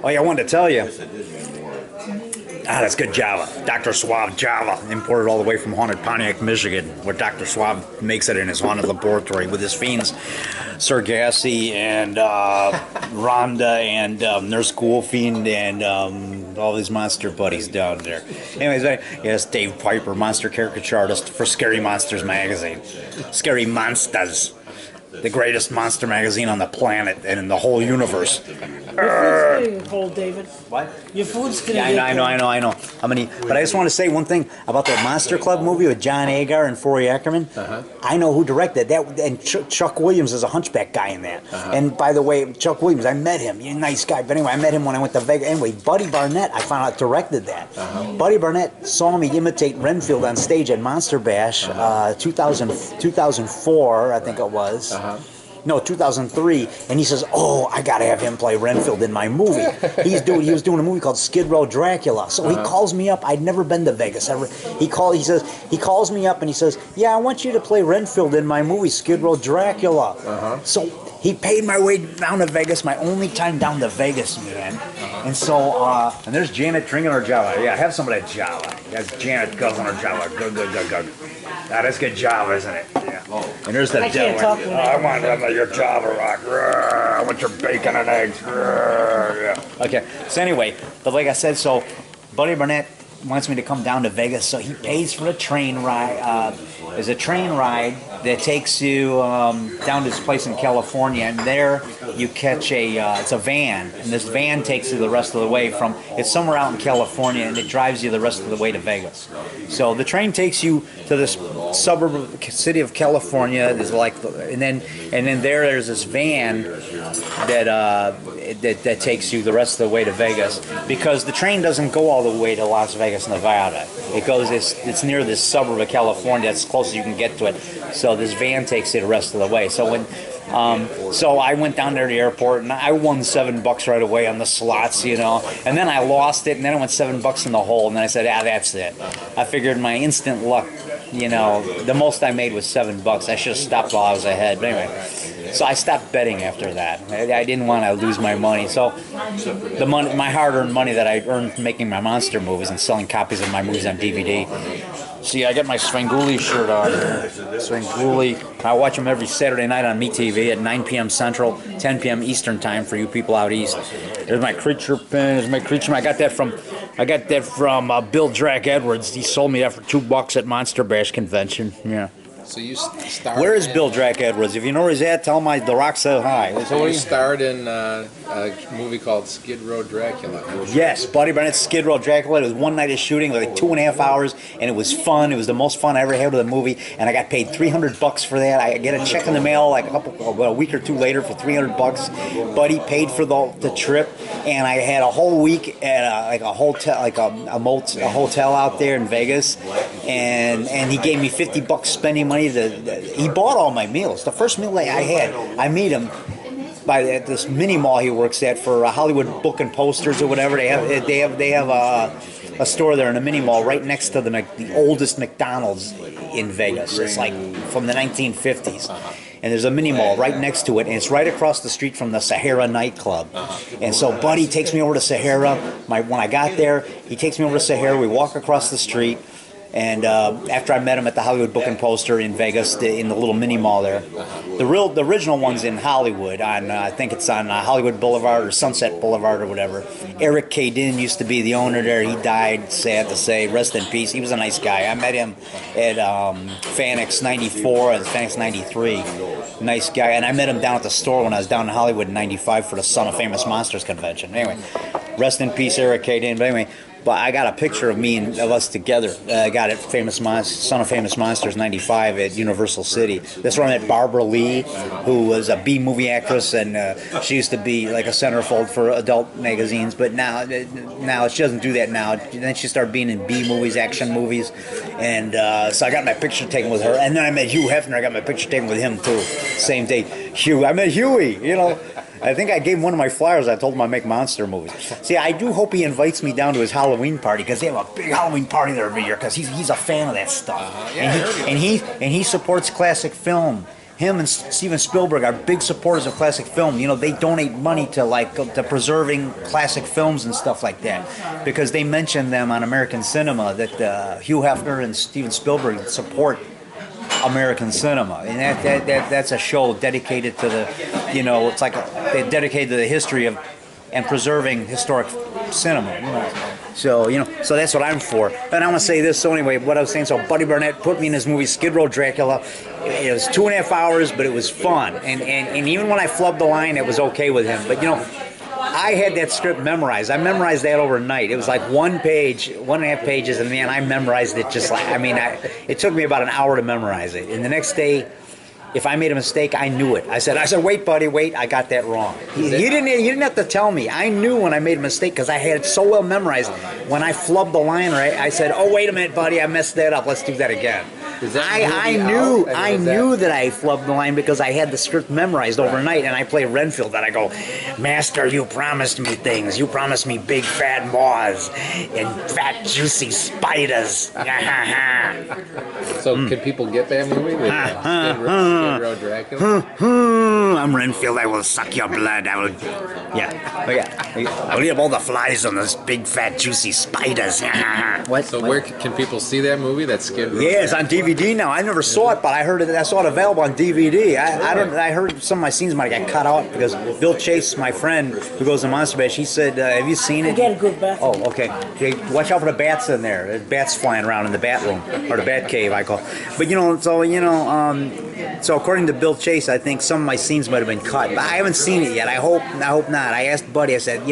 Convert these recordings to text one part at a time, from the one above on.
Oh yeah, I wanted to tell you. That's good Java. Dr. Suave Java, imported all the way from haunted Pontiac, Michigan, where Dr. Suave makes it in his haunted laboratory with his fiends, Sir Gassy and Rhonda and Nurse Ghoulfiend and all these monster buddies down there. Anyways, yes, Dave Piper, monster caricature artist for Scary Monsters magazine. Scary Monsters. The greatest monster magazine on the planet and in the whole universe. Your food's getting cold, David. What? Your food's getting cold. I know. But I just want to say one thing about that Monster Club movie with John Agar and Forey Ackerman. I know who directed that, and Chuck Williams is a hunchback guy in that. And by the way, Chuck Williams, I met him. He's a nice guy. But anyway, I met him when I went to Vegas. Anyway, Buddy Barnett, I found out, directed that. Buddy Barnett saw me imitate Renfield on stage at Monster Bash 2004, I think it was. No, 2003, and he says, "Oh, I gotta have him play Renfield in my movie." He was doing a movie called Skid Row Dracula. So he calls me up. I'd never been to Vegas ever. He calls me up and he says, "Yeah, I want you to play Renfield in my movie Skid Row Dracula." So he paid my way down to Vegas, my only time down to Vegas, man. And so, and there's Janet drinking her Java. Yeah, have some of that Java. That's Janet guzzling her Java. Good. That's good Java, isn't it? Yeah. And there's that devil. I want your Java rock. I want your bacon and eggs. Yeah. Okay. So anyway, but like I said, so Buddy Barnett wants me to come down to Vegas, so he pays for a train ride. There's a train ride that takes you down to this place in California, and there you catch it's a van, and this van takes you the rest of the way it's somewhere out in California, and it drives you the rest of the way to Vegas. So the train takes you to this suburb of the city of California. There's and then there's this van that takes you the rest of the way to Vegas, because the train doesn't go all the way to Las Vegas, Nevada. It goes. It's near this suburb of California. That's as close as you can get to it. So this van takes you the rest of the way. So so I went down there to the airport and I won $7 right away on the slots, and then I lost it, and then I went $7 in the hole, and then I said, that's it. I figured my instant luck, the most I made was $7. I should have stopped while I was ahead. But anyway, so I stopped betting after that. I didn't want to lose my money. So the money, my hard-earned money that I earned making my monster movies and selling copies of my movies on DVD. See, I got my Svengoolie shirt on here. Svengoolie. I watch them every Saturday night on MeTV at 9 p.m. Central, 10 p.m. Eastern Time for you people out east. There's my creature pin. There's my creature. I got that from Bill Drac Edwards. He sold me that for $2 at Monster Bash convention. Yeah. So you starred. Where is Bill Drac Edwards? If you know where he's at, tell him The Rock said hi. So you starred in a movie called Skid Row Dracula. Yes, Buddy Barnett's Skid Row Dracula. It was one night of shooting, like 2.5 hours, and it was fun. It was the most fun I ever had with a movie, and I got paid $300 for that. I get a check in the mail like a week or two later for $300. Buddy paid for the trip, and I had a whole week at a hotel, like a hotel out there in Vegas, and he gave me $50 spending money. He bought all my meals. The first meal that I had, I meet him at this mini mall he works at for Hollywood Book and Posters or whatever. They have a store there in a mini mall right next to the oldest McDonald's in Vegas. It's like from the 1950s. And there's a mini mall right next to it, and it's right across the street from the Sahara nightclub. And so Buddy takes me over to Sahara. When I got there, he takes me over to Sahara. We walk across the street. And after I met him at the Hollywood Book and Poster in Vegas, in the little mini mall there, the original one's in Hollywood. I think it's on Hollywood Boulevard or Sunset Boulevard or whatever. Eric K. Din used to be the owner there. He died, sad to say. Rest in peace. He was a nice guy. I met him at Fanix '94 and Fanix '93. Nice guy. And I met him down at the store when I was down in Hollywood in '95 for the Son of Famous Monsters convention. Anyway, rest in peace, Eric K. Din. But anyway. But I got a picture of me and of us together. I got it, Son of Famous Monsters '95 at Universal City. This one I met Barbara Lee, who was a B-movie actress, and she used to be like a centerfold for adult magazines. But now she doesn't do that now. Then she started being in B-movies, action movies, and so I got my picture taken with her. And then I met Hugh Hefner. I got my picture taken with him too. Same day, I met Huey. I think I gave him one of my flyers. I told him I make monster movies. See, I do hope he invites me down to his Halloween party, because they have a big Halloween party there every year, because he's a fan of that stuff. And he supports classic film. him and Steven Spielberg are big supporters of classic film. You know, they donate money to to preserving classic films and stuff like that, because they mention them on American cinema, that Hugh Hefner and Steven Spielberg support American cinema, and that's a show dedicated to the, you know, it's like they're dedicated to the history of and preserving historic cinema. You know? So, you know, so that's what I'm for. And I want to say this, so anyway, what I was saying, so Buddy Burnett put me in his movie Skid Row Dracula. It was 2.5 hours, but it was fun. And even when I flubbed the line, it was okay with him. But, you know, I had that script memorized. I memorized that overnight. It was like 1 page, 1.5 pages, and man, I memorized it just like, I mean, it took me about an hour to memorize it. And the next day, if I made a mistake, I knew it. I said, wait, buddy, wait, I got that wrong. You didn't have to tell me. I knew when I made a mistake because I had it so well memorized. When I flubbed the line right, I said, oh, wait a minute, buddy, I messed that up. Let's do that again. I knew that I flubbed the line because I had the script memorized overnight, and I play Renfield, and I go, Master, you promised me things. You promised me big fat moths and fat juicy spiders. So can people get that movie with Skid Row Dracula? I'm Renfield. I will suck your blood. I will, I will eat up all the flies on those big fat juicy spiders. What? So where can people see that movie? That's Skid Row. Yeah, it's on DVD now. I never saw it, but I heard it. I saw it available on DVD. I heard some of my scenes might have got cut out because Bill Chase, my friend who goes to Monster Bash, he said, "Have you seen it?" I get a good bathroom. Oh, okay. Watch out for the bats in there. There's bats flying around in the bat room or the bat cave, I call it. But so according to Bill Chase, I think some of my scenes might have been cut. But I haven't seen it yet. I hope not. I asked Buddy. I said,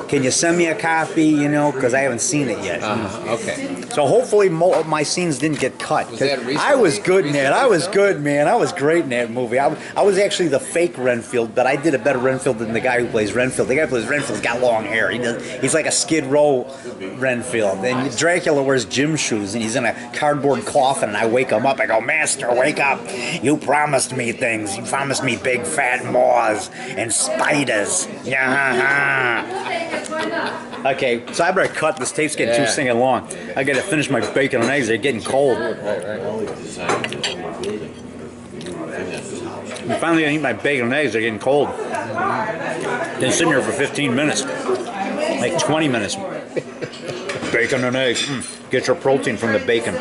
can you send me a copy? Because I haven't seen it yet. Okay. So hopefully my scenes didn't get cut. Was that recent? I was good in that. I was good, man. I was great in that movie. I was actually the fake Renfield, but I did a better Renfield than the guy who plays Renfield. The guy who plays Renfield's got long hair. He's like a Skid Row Renfield. And Dracula wears gym shoes, and he's in a cardboard coffin, and I wake him up. I go, Master, wake up. You promised me things. You promised me big fat moths and spiders. Okay, so I better cut. This tape's getting too singing long. I gotta finish my bacon and eggs. They're getting cold. I'm finally gonna eat my bacon and eggs. They're getting cold. Been sitting here for 15 minutes, like 20 minutes. Bacon and eggs. Get your protein from the bacon.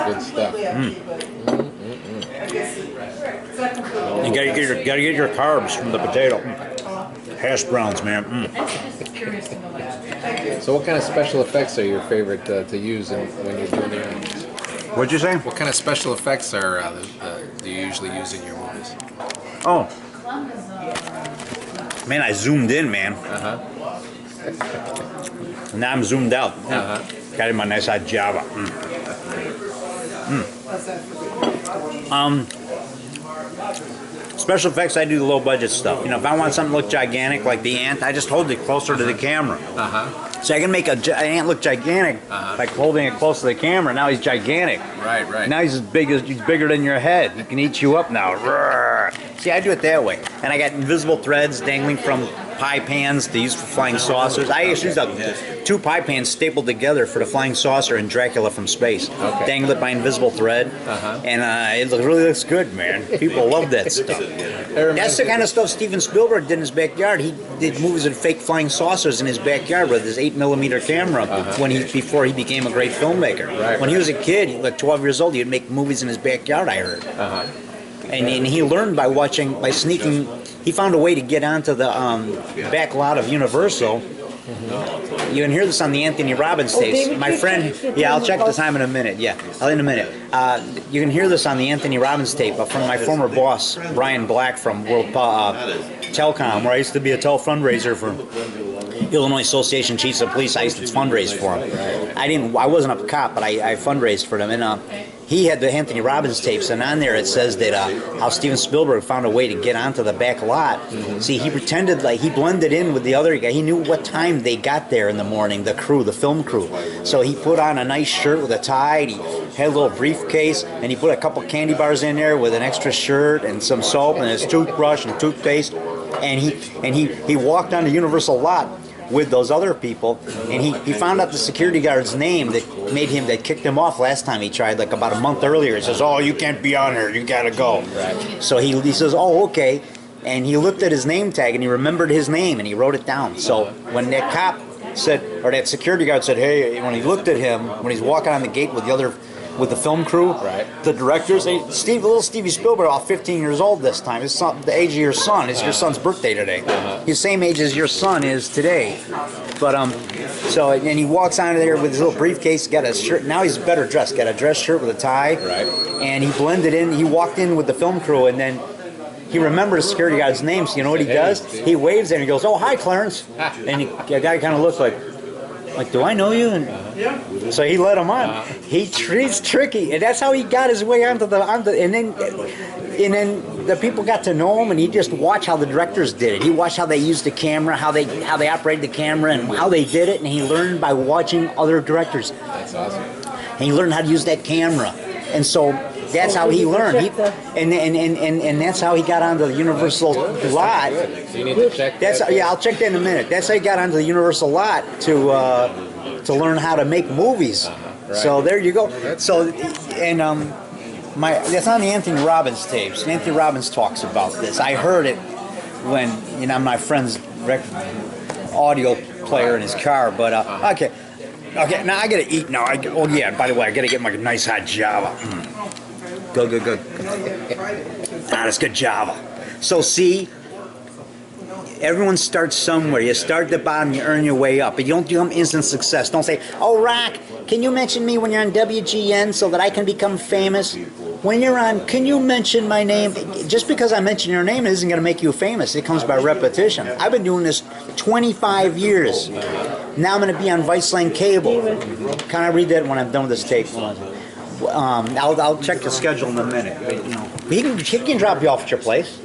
Good stuff. You gotta get your carbs from the potato. Hash browns, man. So what kind of special effects are your favorite to use when you're doing your movies? What'd you say? What kind of special effects do you usually use in your movies? Oh. Man, I zoomed in, man. Now I'm zoomed out. Got in my nice hot Java. Special effects, I do the low budget stuff. If I want something to look gigantic, like the ant, I just hold it closer to the camera. So I can make an ant look gigantic by holding it close to the camera. Now he's gigantic. Right. Now he's bigger than your head. He can eat you up now. See, I do it that way. And I got invisible threads dangling from pie pans to use for flying saucers. I actually used 2 pie pans stapled together for the flying saucer in Dracula from Space. Dangled it by invisible thread. And it really looks good, man. People love that stuff. That's the kind of stuff Steven Spielberg did in his backyard. He did movies with fake flying saucers in his backyard with his 8mm camera before he became a great filmmaker. When he was a kid, like 12 years old, he'd make movies in his backyard, I heard. And he learned by sneaking. He found a way to get onto the back lot of Universal. You can hear this on the Anthony Robbins tapes. David, My friend, I'll check the time in a minute. In a minute. You can hear this on the Anthony Robbins tape from my former boss, Brian Black from World Telcom, where I used to be a fundraiser for Illinois Association Chiefs of Police. I used to fundraise for him. I wasn't a cop, but I fundraised for them. And he had the Anthony Robbins tapes, and on there it says that how Steven Spielberg found a way to get onto the back lot. See, he pretended like he blended in with the other guy. He knew what time they got there in the morning, the film crew. So he put on a nice shirt with a tie, and he had a little briefcase, and he put a couple candy bars in there with an extra shirt and some soap and his toothbrush and toothpaste. And he walked on the Universal lot with those other people, and he found out the security guard's name that kicked him off last time he tried, like about a month earlier. He says, "Oh, you can't be on here. You gotta go." Right. So he says, "Oh, okay," and he looked at his name tag and he remembered his name and he wrote it down. So when that cop said, or that security guard said, "Hey," when he looked at him when he's walking on the gate with the film crew, right, the directors, little Stevie Spielberg, all 15 years old this time. His son, the age of your son. It's your son's birthday today. He's the same age as your son is today. But so and he walks out of there with his little briefcase, got a shirt. Now he's better dressed. Got a dress shirt with a tie. Right. And he blended in. He walked in with the film crew, and then he remembers the security guard's name. So you know what he does? He waves and he goes, "Oh, hi, Clarence." And the guy kind of looks like, "Do I know you?" And so he let him on. He's tricky, and that's how he got his way onto and then the people got to know him, and he just watched how the directors did it. He watched how they used the camera, how they operated the camera, and how they did it, and he learned by watching other directors. That's awesome. And he learned how to use that camera, and so that's how he learned. And that's how he got onto the Universal lot. So you need to check that. I'll check that in a minute. That's how he got onto the Universal lot to learn how to make movies. Right. So there you go. So and that's on the Anthony Robbins tapes. Anthony Robbins talks about this. I heard it when my friend's audio player in his car. But okay. Now I gotta eat now. Oh yeah. By the way, I gotta get my nice hot Java. Good. That's good Java. So see, everyone starts somewhere. You start at the bottom, you earn your way up. But you don't do instant success. Don't say, "Oh, Rock, can you mention me when you're on WGN so that I can become famous?" When you're on, can you mention my name? Just because I mention your name isn't going to make you famous. It comes by repetition. I've been doing this 25 years. Now I'm going to be on Viceland Cable. Can I read that when I'm done with this tape? I'll check the schedule in a minute. He can drop you off at your place.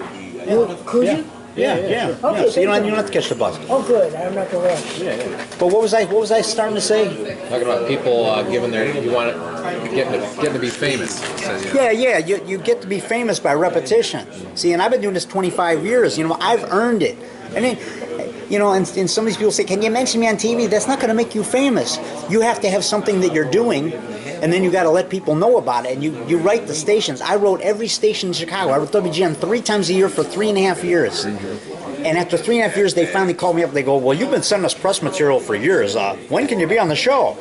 Could you? Yeah. Okay, So you don't have to catch the bus. Oh, good. I'm not going to rush. But what was I starting to say? Talking about people giving getting to be famous. So, Yeah. You get to be famous by repetition. See, and I've been doing this 25 years. I've earned it. And then, and some of these people say, "Can you mention me on TV?" That's not going to make you famous. You have to have something that you're doing, and then you got to let people know about it. And you write the stations. I wrote every station in Chicago. I wrote WGN 3 times a year for 3.5 years. And after 3.5 years, they finally called me up. They go, "Well, you've been sending us press material for years. When can you be on the show?"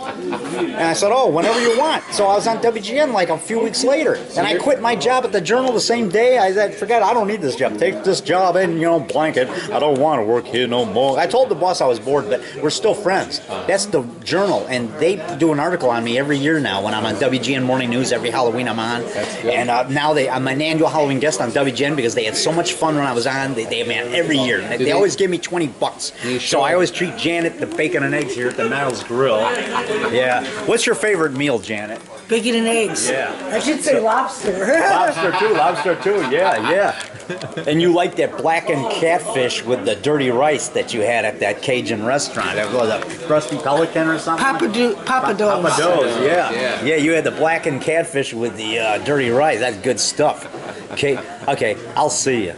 And I said, "Oh, whenever you want." So I was on WGN like a few weeks later. And I quit my job at the Journal the same day. I said, "Forget it, I don't need this job. Take this job and, blanket. I don't want to work here no more." I told the boss I was bored, but we're still friends. That's the Journal. And they do an article on me every year now when I'm on WGN Morning News. Every Halloween I'm on. And now I'm an annual Halloween guest on WGN because they had so much fun when I was on. They have me on every year. They always give me $20. So I always treat Janet the bacon and eggs here at the Niles Grill. Yeah. What's your favorite meal, Janet? Bacon and eggs. Yeah. I should say lobster. Lobster too. Yeah. And you like that blackened catfish with the dirty rice that you had at that Cajun restaurant. That was a Rusty Pelican or something? Papa Do's. Yeah, you had the blackened catfish with the dirty rice. That's good stuff. Okay, I'll see you.